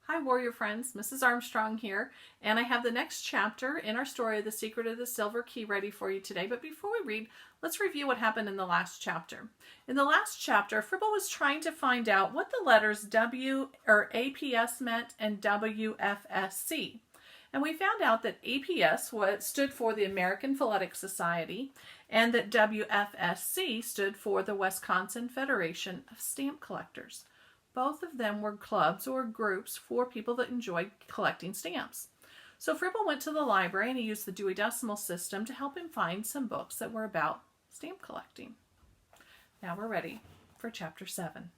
Hi, warrior friends. Mrs. Armstrong here, and I have the next chapter in our story, The Secret of the Silver Key, ready for you today. But before we read, let's review what happened in the last chapter. In the last chapter, Fribble was trying to find out what the letters W or APS meant and WFSC. And we found out that APS stood for the American Phonetic Society and that WFSC stood for the Wisconsin Federation of Stamp Collectors. Both of them were clubs or groups for people that enjoyed collecting stamps. So Fribble went to the library and he used the Dewey Decimal System to help him find some books that were about stamp collecting. Now we're ready for Chapter 7.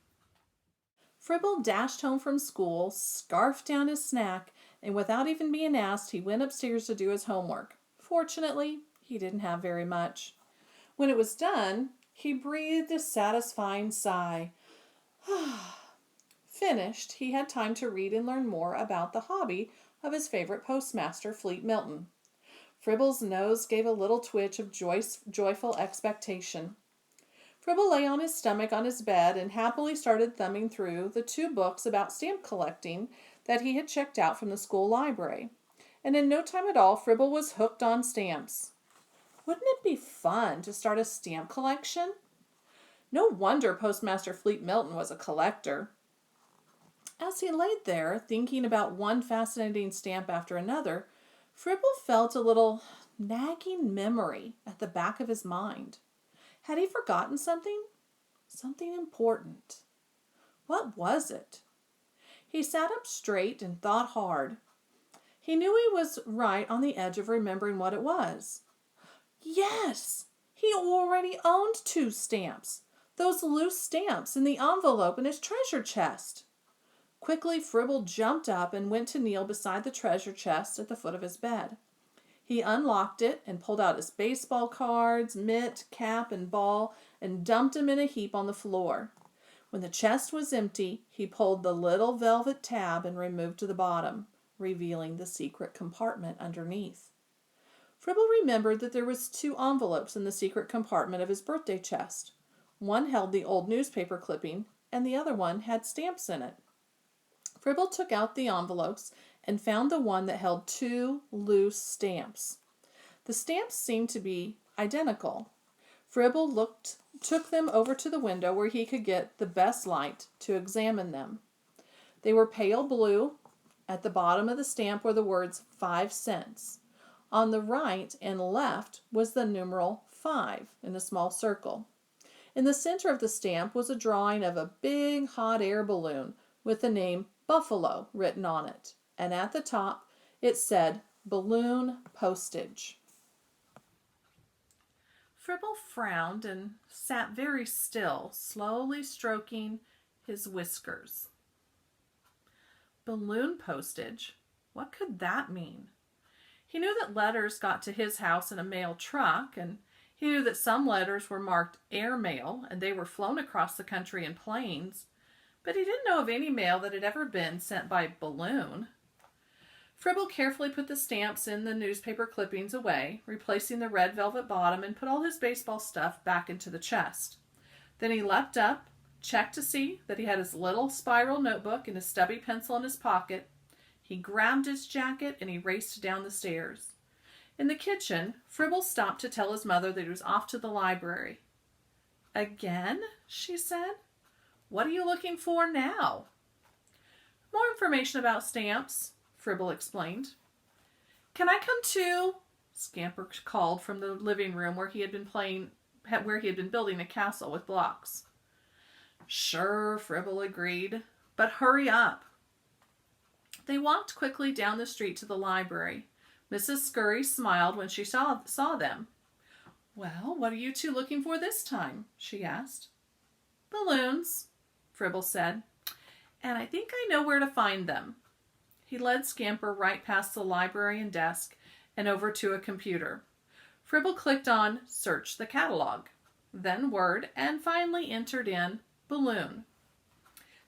Fribble dashed home from school, scarfed down his snack, and without even being asked, he went upstairs to do his homework. Fortunately, he didn't have very much. When it was done, he breathed a satisfying sigh. Finished, he had time to read and learn more about the hobby of his favorite postmaster, Fleet Milton. Fribble's nose gave a little twitch of joyful expectation. Fribble lay on his stomach on his bed and happily started thumbing through the 2 books about stamp collecting that he had checked out from the school library. And in no time at all, Fribble was hooked on stamps. Wouldn't it be fun to start a stamp collection? No wonder Postmaster Fleet Milton was a collector. As he laid there, thinking about one fascinating stamp after another, Fribble felt a little nagging memory at the back of his mind. Had he forgotten something? Something important. What was it? He sat up straight and thought hard. He knew he was right on the edge of remembering what it was. Yes! He already owned 2 stamps. Those loose stamps in the envelope in his treasure chest. Quickly, Fribble jumped up and went to kneel beside the treasure chest at the foot of his bed. He unlocked it and pulled out his baseball cards, mitt, cap, and ball and dumped them in a heap on the floor. When the chest was empty, he pulled the little velvet tab and removed the bottom, revealing the secret compartment underneath. Fribble remembered that there was 2 envelopes in the secret compartment of his birthday chest. One held the old newspaper clipping, and the other one had stamps in it. Fribble took out the envelopes and found the one that held 2 loose stamps. The stamps seemed to be identical. Fribble took them over to the window where he could get the best light to examine them. They were pale blue. At the bottom of the stamp were the words 5 cents. On the right and left was the numeral 5 in a small circle. In the center of the stamp was a drawing of a big hot air balloon with the name Buffalo written on it, and at the top it said balloon postage. Fribble frowned and sat very still, slowly stroking his whiskers. Balloon postage? What could that mean? He knew that letters got to his house in a mail truck, and he knew that some letters were marked air mail and they were flown across the country in planes, but he didn't know of any mail that had ever been sent by balloon. Fribble carefully put the stamps in the newspaper clippings away, replacing the red velvet bottom, and put all his baseball stuff back into the chest. Then he leapt up, checked to see that he had his little spiral notebook and his stubby pencil in his pocket. He grabbed his jacket and he raced down the stairs. In the kitchen, Fribble stopped to tell his mother that he was off to the library. Again? She said. What are you looking for now? More information about stamps, Fribble explained. Can I come too? Scamper called from the living room where he had been building a castle with blocks. Sure, Fribble agreed, but hurry up. They walked quickly down the street to the library. Mrs. Scurry smiled when she saw them. Well, what are you 2 looking for this time? She asked. Balloons, Fribble said, and I think I know where to find them. He led Scamper right past the library and desk and over to a computer. Fribble clicked on Search the Catalog, then Word, and finally entered in balloon.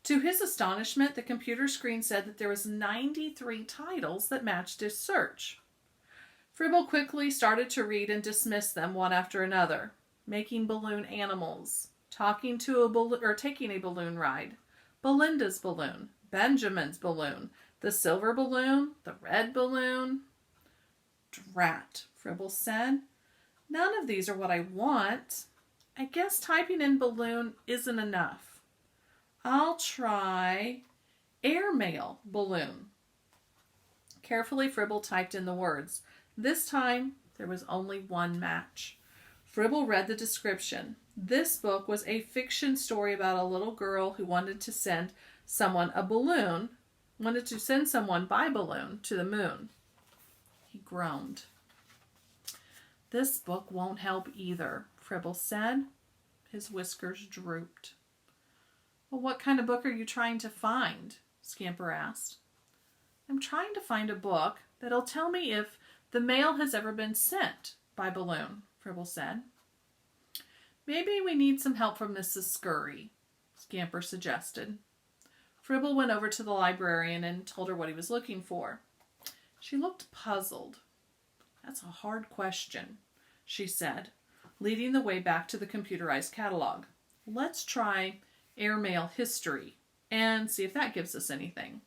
To his astonishment, the computer screen said that there was 93 titles that matched his search. Fribble quickly started to read and dismiss them one after another. Making balloon animals, taking a balloon ride, Belinda's balloon, Benjamin's balloon, The silver balloon, the red balloon. Drat, Fribble said. None of these are what I want. I guess typing in balloon isn't enough. I'll try airmail balloon. Carefully, Fribble typed in the words. This time, there was only one match. Fribble read the description. This book was a fiction story about a little girl who wanted to send someone by balloon to the moon. He groaned. This book won't help either, Fribble said. His whiskers drooped. Well, what kind of book are you trying to find? Scamper asked. I'm trying to find a book that'll tell me if the mail has ever been sent by balloon, Fribble said. Maybe we need some help from Mrs. Scurry, Scamper suggested. Fribble went over to the librarian and told her what he was looking for. She looked puzzled. That's a hard question, she said, leading the way back to the computerized catalog. Let's try airmail history and see if that gives us anything.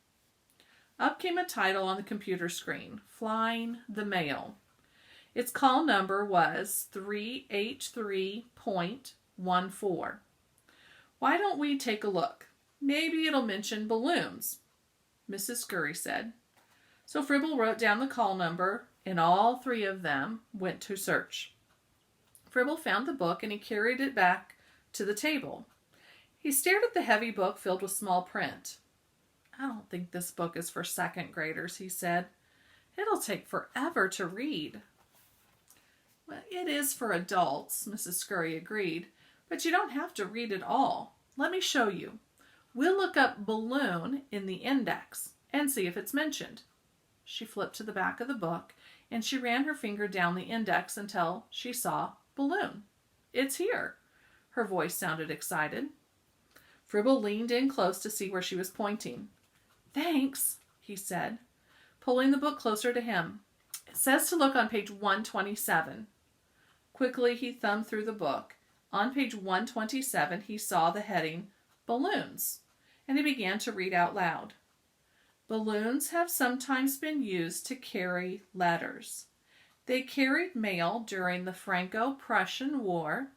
Up came a title on the computer screen, Flying the Mail. Its call number was 3H3.14. Why don't we take a look? Maybe it'll mention balloons, Mrs. Scurry said. So Fribble wrote down the call number, and all three of them went to search. Fribble found the book, and he carried it back to the table. He stared at the heavy book filled with small print. I don't think this book is for second graders, he said. It'll take forever to read. Well, it is for adults, Mrs. Scurry agreed, but you don't have to read it all. Let me show you. We'll look up balloon in the index and see if it's mentioned. She flipped to the back of the book, and she ran her finger down the index until she saw balloon. It's here. Her voice sounded excited. Fribble leaned in close to see where she was pointing. Thanks, he said, pulling the book closer to him. It says to look on page 127. Quickly, he thumbed through the book. On page 127, he saw the heading, Balloons, and he began to read out loud. Balloons have sometimes been used to carry letters. They carried mail during the Franco-Prussian War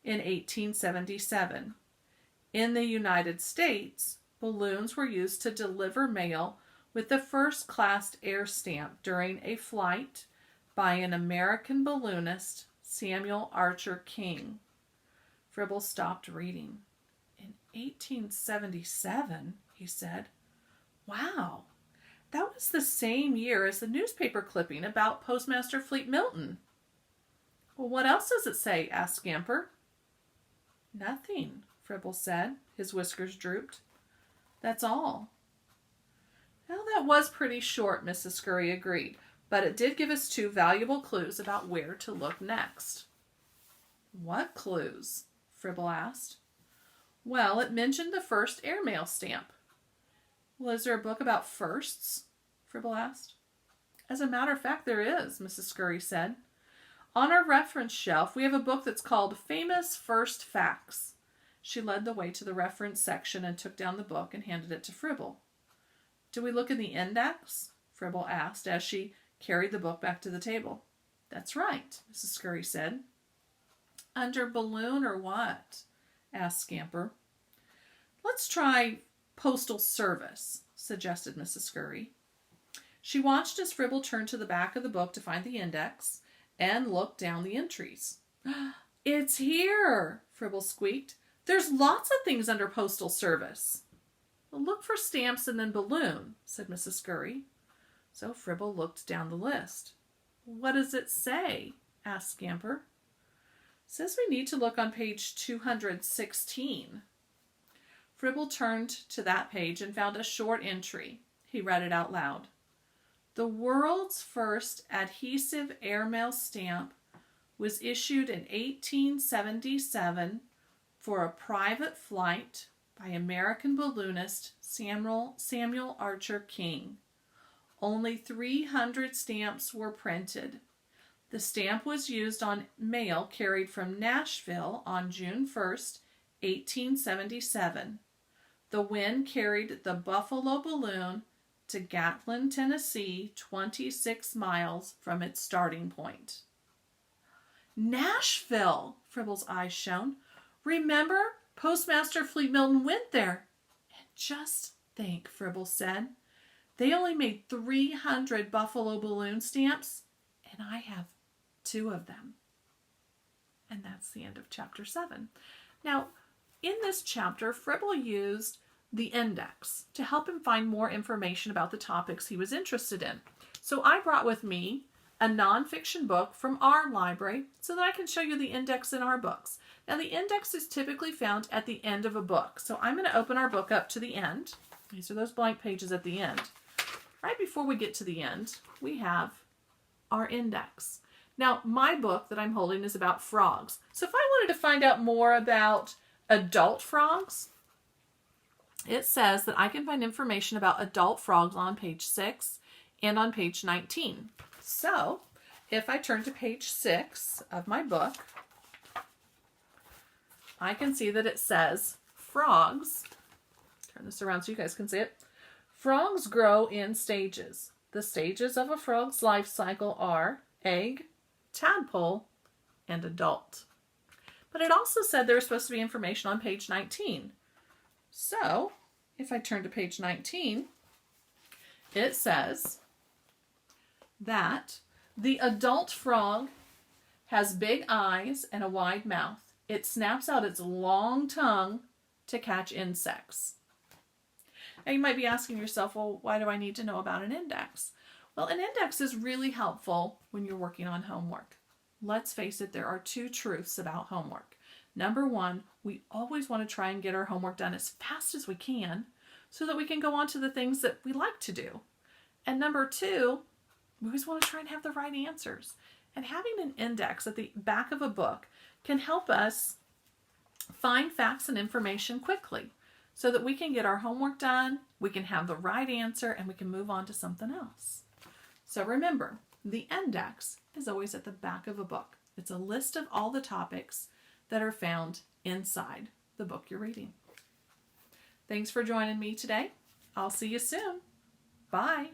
in 1877. In the United States, balloons were used to deliver mail with the first-class air stamp during a flight by an American balloonist, Samuel Archer King. Fribble stopped reading. In 1877, he said. Wow, that was the same year as the newspaper clipping about Postmaster Fleet Milton. Well, what else does it say? Asked Scamper. Nothing, Fribble said. His whiskers drooped. That's all. Well, that was pretty short, Mrs. Scurry agreed, but it did give us two valuable clues about where to look next. What clues? Fribble asked. Well, it mentioned the first airmail stamp. Well, is there a book about firsts? Fribble asked. As a matter of fact, there is, Mrs. Scurry said. On our reference shelf, we have a book that's called Famous First Facts. She led the way to the reference section and took down the book and handed it to Fribble. Do we look in the index? Fribble asked as she carried the book back to the table. That's right, Mrs. Scurry said. Under balloon or what? Asked Scamper. Let's try Postal Service, suggested Mrs. Scurry. She watched as Fribble turned to the back of the book to find the index and looked down the entries. It's here, Fribble squeaked. There's lots of things under Postal Service. Well, look for stamps and then balloon, said Mrs. Scurry. So Fribble looked down the list. What does it say? Asked Scamper. It says we need to look on page 216. Fribble turned to that page and found a short entry. He read it out loud. The world's first adhesive airmail stamp was issued in 1877 for a private flight by American balloonist Samuel Archer King. Only 300 stamps were printed. The stamp was used on mail carried from Nashville on June 1st, 1877. The wind carried the Buffalo balloon to Gatlin, Tennessee, 26 miles from its starting point. Nashville, Fribble's eyes shone. Remember, Postmaster Fleet Milton went there. And just think, Fribble said, they only made 300 buffalo balloon stamps, and I have 2 of them. And that's the end of chapter 7. Now, in this chapter, Fribble used the index to help him find more information about the topics he was interested in. So I brought with me a nonfiction book from our library so that I can show you the index in our books. Now the index is typically found at the end of a book. So I'm going to open our book up to the end. These are those blank pages at the end. Right before we get to the end, we have our index. Now my book that I'm holding is about frogs. So if I wanted to find out more about adult frogs, it says that I can find information about adult frogs on page 6 and on page 19. So, if I turn to page 6 of my book, I can see that it says frogs. Turn this around so you guys can see it. Frogs grow in stages. The stages of a frog's life cycle are egg, tadpole, and adult. But it also said there was supposed to be information on page 19. So, if I turn to page 19, it says that the adult frog has big eyes and a wide mouth. It snaps out its long tongue to catch insects. Now you might be asking yourself, well, why do I need to know about an index? Well, an index is really helpful when you're working on homework. Let's face it, there are 2 truths about homework. Number 1, we always want to try and get our homework done as fast as we can so that we can go on to the things that we like to do. And number 2, we always want to try and have the right answers. And having an index at the back of a book can help us find facts and information quickly so that we can get our homework done, we can have the right answer, and we can move on to something else. So remember, the index is always at the back of a book. It's a list of all the topics that are found inside the book you're reading. Thanks for joining me today. I'll see you soon. Bye.